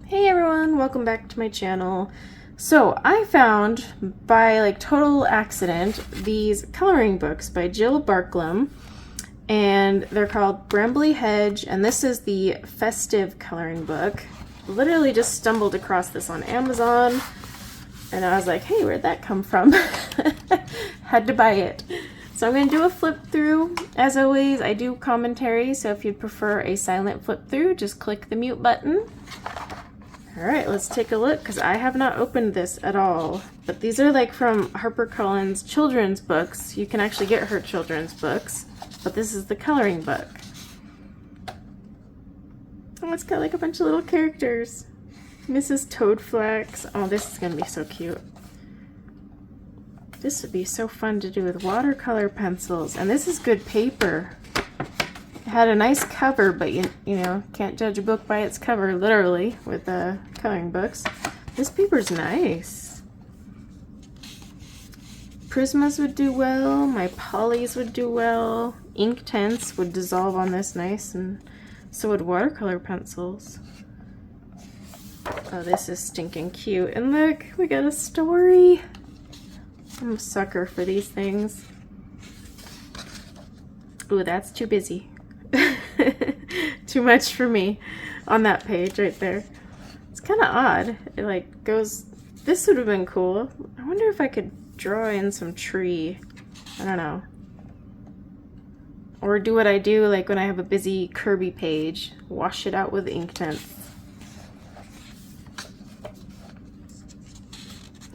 Hey everyone, welcome back to my channel. So I found by like total accident these coloring books by Jill Barklam, and they're called Brambly Hedge, and this is the Festive coloring book. Literally just stumbled across this on Amazon and I was like, hey, where'd that come from? Had to buy it. So I'm going to do a flip through. As always, I do commentary, so if you'd prefer a silent flip through, just click the mute button. Alright, let's take a look, because I have not opened this at all. But these are like from HarperCollins children's books. You can actually get her children's books, but this is the coloring book. Oh, it's got like a bunch of little characters. Mrs. Toadflax. Oh, this is going to be so cute. This would be so fun to do with watercolor pencils. And this is good paper. It had a nice cover, but you know, can't judge a book by its cover, literally, with coloring books. This paper's nice. Prismas would do well. My polys would do well. Ink tints would dissolve on this nice, and so would watercolor pencils. Oh, this is stinking cute. And look, we got a story. I'm a sucker for these things. Ooh, that's too busy. Too much for me on that page right there. It's kind of odd. It like goes, this would have been cool. I wonder if I could draw in some tree. I don't know. Or do what I do like when I have a busy Kirby page. Wash it out with ink tints.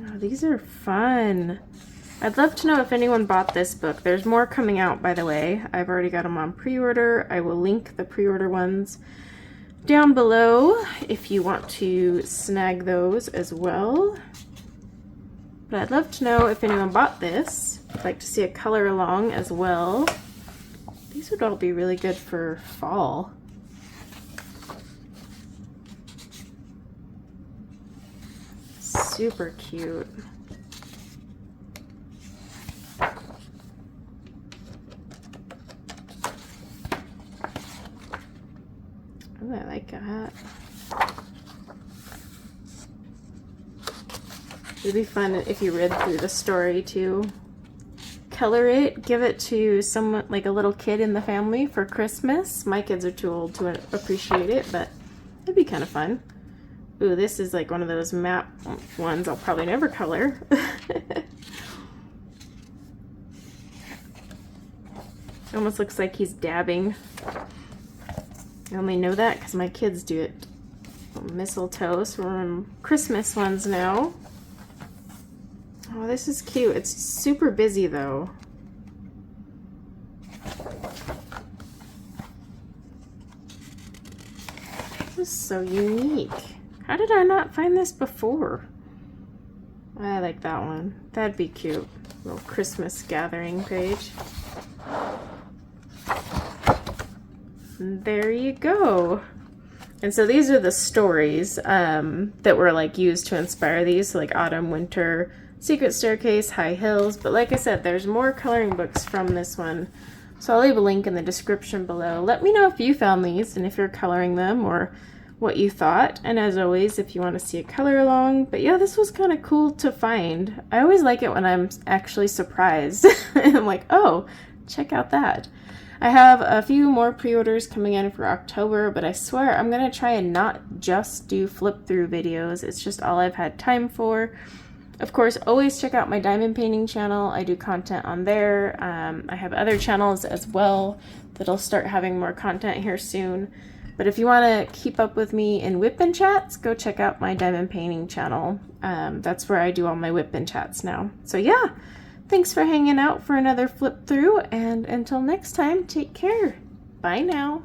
Oh, these are fun. I'd love to know if anyone bought this book. There's more coming out, by the way. I've already got them on pre-order. I will link the pre-order ones down below if you want to snag those as well. But I'd love to know if anyone bought this. I'd like to see a color along as well. These would all be really good for fall. Super cute. Oh, I like that. It'd be fun if you read through the story too. Color it, give it to someone, like a little kid in the family for Christmas. My kids are too old to appreciate it, but it'd be kind of fun. Ooh, this is like one of those map ones I'll probably never color. Almost looks like he's dabbing. I only know that because my kids do it. Mistletoe, so we're in Christmas ones now. Oh, this is cute. It's super busy though. This is so unique. How did I not find this before? I like that one. That'd be cute. Little Christmas gathering page. And there you go. And so these are the stories that were like used to inspire these. So like Autumn, Winter, Secret Staircase, High Hills. But like I said, there's more coloring books from this one. So I'll leave a link in the description below. Let me know if you found these and if you're coloring them or what you thought. And as always, if you want to see a color along. But yeah, this was kind of cool to find. I always like it when I'm actually surprised. I'm like, oh, check out that. I have a few more pre-orders coming in for October, but I swear I'm going to try and not just do flip through videos. It's just all I've had time for. Of course, always check out my diamond painting channel. I do content on there. I have other channels as well that'll start having more content here soon. But if you want to keep up with me in whip and chats, go check out my diamond painting channel. That's where I do all my whip and chats now. So yeah, thanks for hanging out for another flip through, and until next time, take care. Bye now.